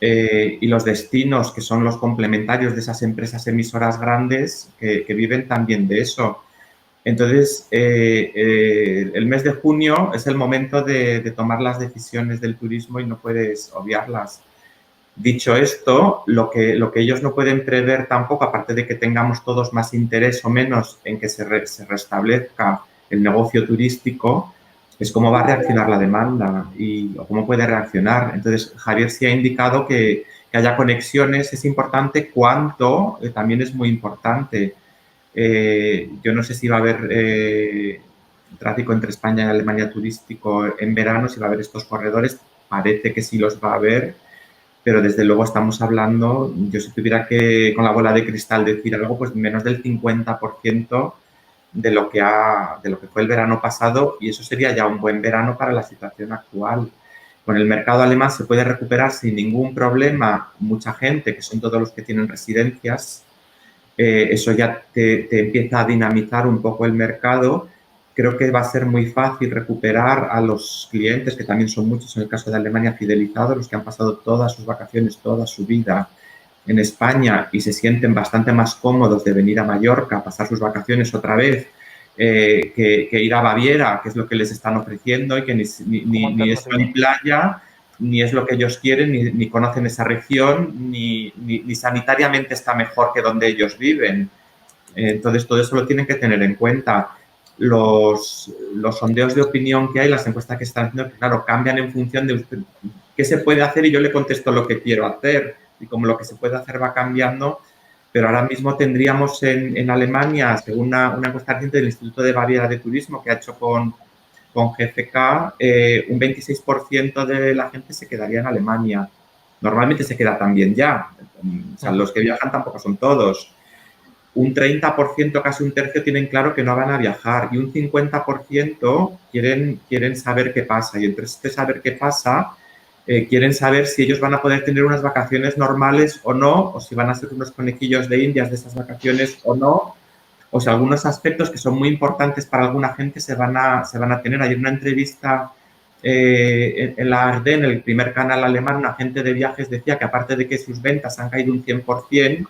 Speaker 4: Y los destinos, que son los complementarios de esas empresas emisoras grandes que viven también de eso. Entonces, el mes de junio es el momento de tomar las decisiones del turismo y no puedes obviarlas. Dicho esto, lo que ellos no pueden prever tampoco, aparte de que tengamos todos más interés o menos en que se restablezca el negocio turístico, es cómo va a reaccionar la demanda o cómo puede reaccionar. Entonces, Javier sí ha indicado que haya conexiones, es importante, cuánto también es muy importante. Yo no sé si va a haber tráfico entre España y Alemania turístico en verano, si va a haber estos corredores, parece que sí los va a haber, pero desde luego estamos hablando, yo si tuviera que con la bola de cristal decir algo, pues menos del 50% de lo que fue el verano pasado, y eso sería ya un buen verano para la situación actual. Con el mercado alemán se puede recuperar sin ningún problema mucha gente, que son todos los que tienen residencias. Eso ya te empieza a dinamizar un poco el mercado. Creo que va a ser muy fácil recuperar a los clientes, que también son muchos en el caso de Alemania, fidelizados, los que han pasado todas sus vacaciones, toda su vida en España y se sienten bastante más cómodos de venir a Mallorca a pasar sus vacaciones otra vez que ir a Baviera, que es lo que les están ofreciendo y que ni es sol y playa, ni es lo que ellos quieren, ni conocen esa región, ni sanitariamente está mejor que donde ellos viven. Entonces, todo eso lo tienen que tener en cuenta. los sondeos de opinión que hay, las encuestas que están haciendo, que claro, cambian en función de usted, qué se puede hacer y yo le contesto lo que quiero hacer. Y como lo que se puede hacer va cambiando, pero ahora mismo tendríamos en Alemania, según una encuesta reciente del Instituto de Baviera de Turismo que ha hecho con GfK, un 26% de la gente se quedaría en Alemania. Normalmente se queda también ya. O sea, los que viajan tampoco son todos. Un 30%, casi un tercio, tienen claro que no van a viajar y un 50% quieren saber qué pasa. Y entre este saber qué pasa, quieren saber si ellos van a poder tener unas vacaciones normales o no, o si van a ser unos conejillos de indias de esas vacaciones o no, o si algunos aspectos que son muy importantes para alguna gente se van a tener. Hay una entrevista en la ARD, en el primer canal alemán, un agente de viajes decía que aparte de que sus ventas han caído un 100%,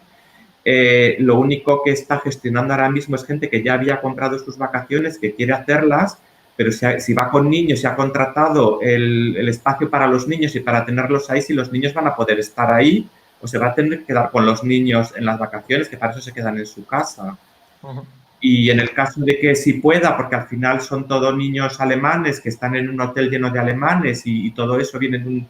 Speaker 4: lo único que está gestionando ahora mismo es gente que ya había comprado sus vacaciones, que quiere hacerlas, pero si va con niños, si ha contratado el espacio para los niños y para tenerlos ahí, si los niños van a poder estar ahí, o se va a tener que quedar con los niños en las vacaciones, que para eso se quedan en su casa. Y en el caso de que sí pueda, porque al final son todos niños alemanes que están en un hotel lleno de alemanes y todo eso viene de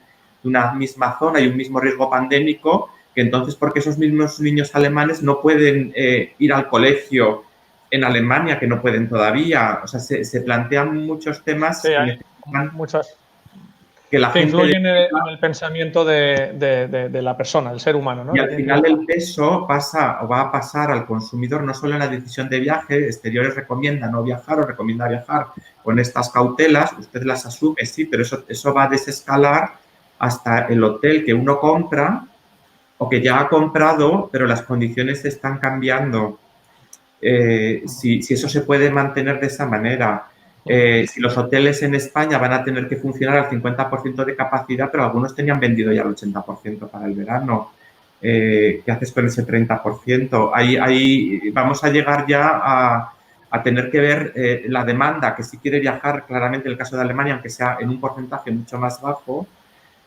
Speaker 4: una misma zona y un mismo riesgo pandémico, que entonces, porque esos mismos niños alemanes no pueden ir al colegio en Alemania, que no pueden todavía. O sea, se plantean muchos temas
Speaker 1: sí, hay muchas
Speaker 4: que la gente
Speaker 1: influyen en el pensamiento de la persona, del ser humano, ¿no?
Speaker 4: Y al final el peso va a pasar al consumidor no solo en la decisión de viaje. Exteriores recomienda no viajar o recomienda viajar con estas cautelas. Usted las asume, sí, pero eso va a desescalar hasta el hotel que uno compra o que ya ha comprado, pero las condiciones están cambiando. Si eso se puede mantener de esa manera. Si los hoteles en España van a tener que funcionar al 50% de capacidad, pero algunos tenían vendido ya el 80% para el verano. ¿Qué haces con ese 30%? Ahí vamos a llegar ya a tener que ver la demanda, que si quiere viajar, claramente el caso de Alemania, aunque sea en un porcentaje mucho más bajo,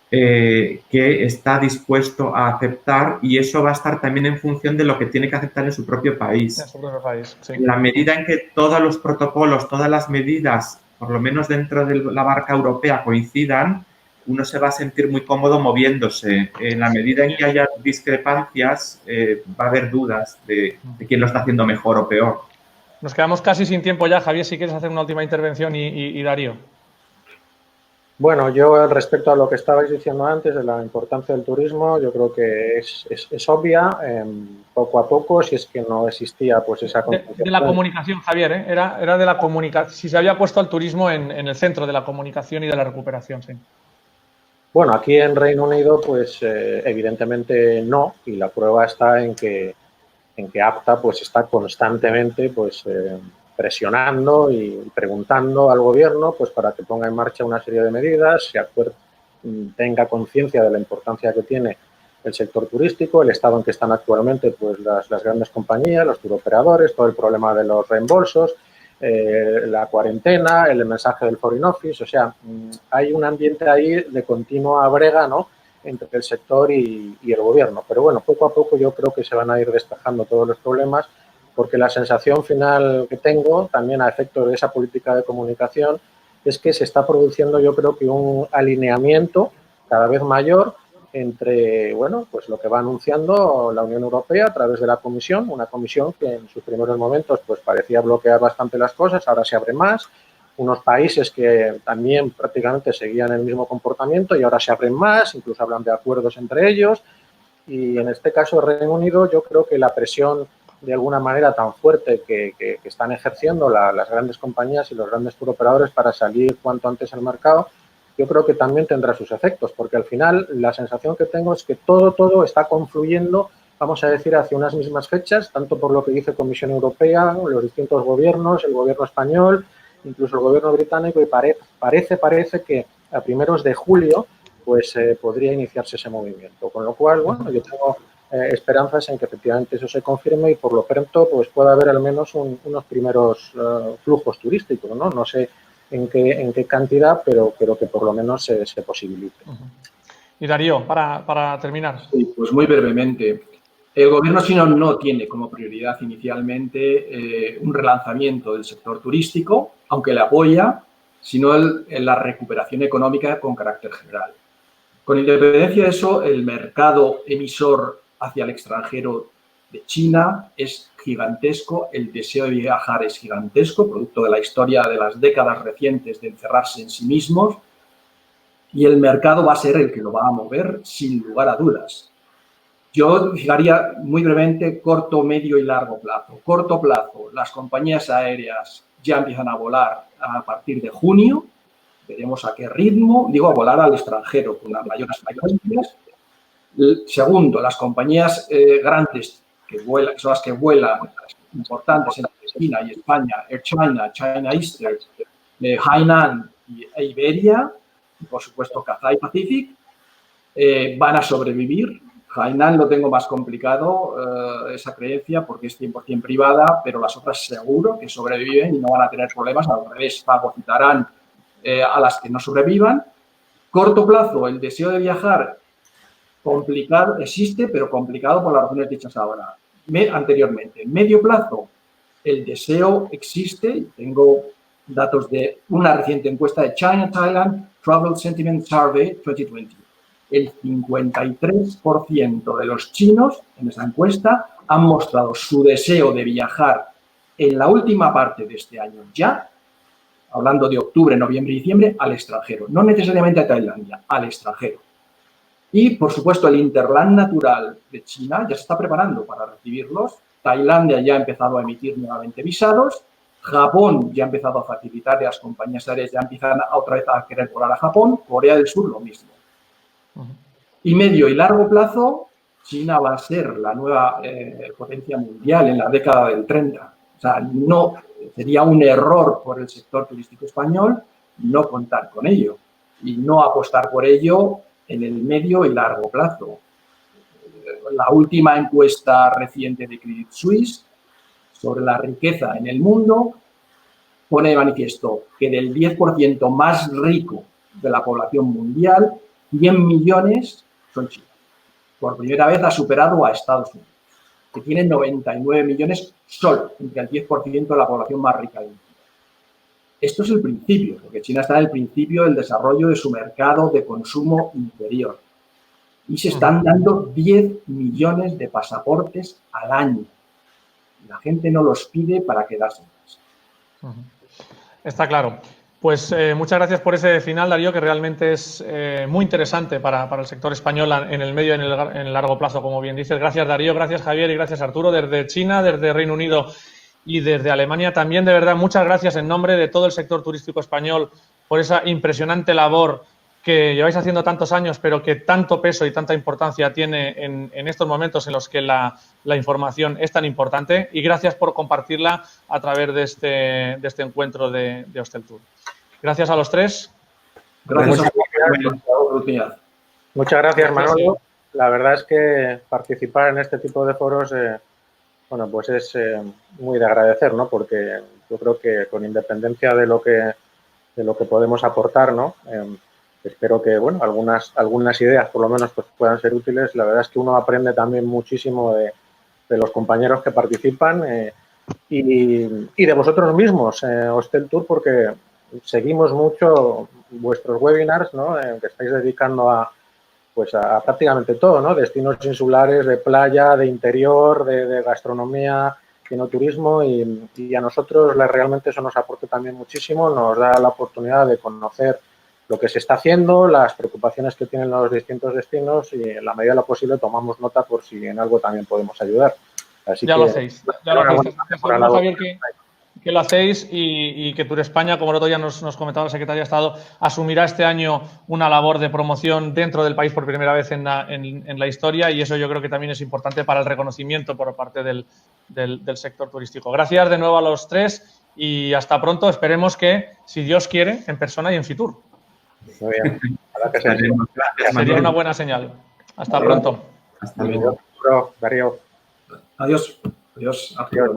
Speaker 4: que está dispuesto a aceptar, y eso va a estar también en función de lo que tiene que aceptar en su propio país.
Speaker 1: En su propio país, sí.
Speaker 4: En la medida en que todos los protocolos, todas las medidas, por lo menos dentro de la marca europea, coincidan, uno se va a sentir muy cómodo moviéndose. En la medida en que haya discrepancias, va a haber dudas de quién lo está haciendo mejor o peor.
Speaker 1: Nos quedamos casi sin tiempo ya, Javier, si quieres hacer una última intervención y Darío.
Speaker 2: Bueno, yo respecto a lo que estabais diciendo antes de la importancia del turismo, yo creo que es obvia. Poco a poco, si es que no existía pues esa
Speaker 1: de la comunicación, Javier, ¿eh? Era de la comunicación, si se había puesto al turismo en el centro de la comunicación y de la recuperación, sí.
Speaker 2: Bueno, aquí en Reino Unido, pues evidentemente no, y la prueba está en que APTA pues está constantemente pues presionando y preguntando al gobierno pues para que ponga en marcha una serie de medidas, tenga conciencia de la importancia que tiene el sector turístico, el estado en que están actualmente pues las grandes compañías, los turoperadores, todo el problema de los reembolsos, la cuarentena, el mensaje del Foreign Office. O sea, hay un ambiente ahí de continua brega, ¿no?, entre el sector y el gobierno. Pero bueno, poco a poco yo creo que se van a ir despejando todos los problemas, porque la sensación final que tengo, también a efectos de esa política de comunicación, es que se está produciendo, yo creo que un alineamiento cada vez mayor entre, bueno, pues lo que va anunciando la Unión Europea a través de la Comisión, una comisión que en sus primeros momentos pues parecía bloquear bastante las cosas, ahora se abre más, unos países que también prácticamente seguían el mismo comportamiento y ahora se abren más, incluso hablan de acuerdos entre ellos, y en este caso el Reino Unido, yo creo que la presión de alguna manera tan fuerte que están ejerciendo las grandes compañías y los grandes turoperadores para salir cuanto antes al mercado, yo creo que también tendrá sus efectos, porque al final la sensación que tengo es que todo está confluyendo, vamos a decir, hacia unas mismas fechas, tanto por lo que dice Comisión Europea, los distintos gobiernos, el gobierno español, incluso el gobierno británico, y parece que a primeros de julio pues podría iniciarse ese movimiento. Con lo cual, bueno, yo tengo esperanzas en que efectivamente eso se confirme y por lo pronto pues pueda haber al menos unos primeros flujos turísticos, ¿no? No sé en qué cantidad, pero que por lo menos se posibilite.
Speaker 1: Y Darío, para terminar.
Speaker 3: Sí, pues muy brevemente. El gobierno chino no tiene como prioridad inicialmente un relanzamiento del sector turístico, aunque le apoya, sino la recuperación económica con carácter general. Con independencia de eso, el mercado emisor hacia el extranjero de China es gigantesco, el deseo de viajar es gigantesco, producto de la historia de las décadas recientes de encerrarse en sí mismos, y el mercado va a ser el que lo va a mover sin lugar a dudas. Yo fijaría muy brevemente corto, medio y largo plazo. Corto plazo, las compañías aéreas ya empiezan a volar a partir de junio. Veremos a qué ritmo, digo, a volar al extranjero con las mayores frecuencias. Segundo, las compañías grandes que son las que vuelan, importantes en Argentina y España, Air China, China Eastern, Hainan e Iberia, y por supuesto Cathay Pacific, van a sobrevivir. Hainan lo tengo más complicado, esa creencia, porque es 100% privada, pero las otras seguro que sobreviven y no van a tener problemas, al revés, fagocitarán a las que no sobrevivan. Corto plazo, el deseo de viajar, complicado, existe, pero complicado por las razones dichas ahora, anteriormente. Medio plazo, el deseo existe, tengo datos de una reciente encuesta de China Thailand Travel Sentiment Survey 2020. El 53% de los chinos en esa encuesta han mostrado su deseo de viajar en la última parte de este año ya, hablando de octubre, noviembre y diciembre, al extranjero. No necesariamente a Tailandia, al extranjero. Y, por supuesto, el Interland natural de China ya se está preparando para recibirlos. Tailandia ya ha empezado a emitir nuevamente visados. Japón ya ha empezado a facilitar, y las compañías aéreas ya empiezan otra vez a querer volar a Japón. Corea del Sur, lo mismo. Y medio y largo plazo, China va a ser la nueva potencia mundial en la década del 30. O sea, no sería un error por el sector turístico español no contar con ello y no apostar por ello en el medio y largo plazo. La última encuesta reciente de Credit Suisse sobre la riqueza en el mundo pone de manifiesto que del 10% más rico de la población mundial, 100 millones son chinos. Por primera vez ha superado a Estados Unidos, que tiene 99 millones solo, entre el 10% de la población más rica del mundo. Esto es el principio, porque China está en el principio del desarrollo de su mercado de consumo interior. Y se están dando 10 millones de pasaportes al año. La gente no los pide para quedarse en casa.
Speaker 1: Está claro. Pues muchas gracias por ese final, Darío, que realmente es muy interesante para el sector español en el medio y en el largo plazo, como bien dices. Gracias, Darío, gracias, Javier, y gracias, Arturo, desde China, desde Reino Unido y desde Alemania también. De verdad, muchas gracias en nombre de todo el sector turístico español por esa impresionante labor que lleváis haciendo tantos años, pero que tanto peso y tanta importancia tiene en estos momentos en los que la información es tan importante. Y gracias por compartirla a través de este encuentro de Hosteltour. Gracias a los tres.
Speaker 3: Gracias a la oportunidad.
Speaker 2: Muchas gracias, Manolo. La verdad es que participar en este tipo de foros, bueno, pues es muy de agradecer, ¿no? Porque yo creo que con independencia de lo que podemos aportar, ¿no? Espero que, bueno, algunas ideas por lo menos pues puedan ser útiles. La verdad es que uno aprende también muchísimo de los compañeros que participan y de vosotros mismos, Hosteltour, porque seguimos mucho vuestros webinars, ¿no? Que estáis dedicando a prácticamente todo, ¿no? Destinos insulares, de playa, de interior, de gastronomía, enoturismo y a nosotros realmente eso nos aporta también muchísimo, nos da la oportunidad de conocer lo que se está haciendo, las preocupaciones que tienen los distintos destinos y en la medida de lo posible tomamos nota por si en algo también podemos ayudar. Así
Speaker 1: ya
Speaker 2: que,
Speaker 1: lo hacéis. Ya lo hacéis. Javier, que lo hacéis y que Tour España, como el otro día nos comentaba la Secretaría de Estado, asumirá este año una labor de promoción dentro del país por primera vez en la historia y eso yo creo que también es importante para el reconocimiento por parte del sector turístico. Gracias de nuevo a los tres y hasta pronto. Esperemos que, si Dios quiere, en persona y en Fitur.
Speaker 2: Muy bien. Que
Speaker 1: sería una buena señal. Hasta pronto.
Speaker 4: Hasta luego.
Speaker 2: Darío.
Speaker 3: Adiós. Adiós.
Speaker 2: Adiós.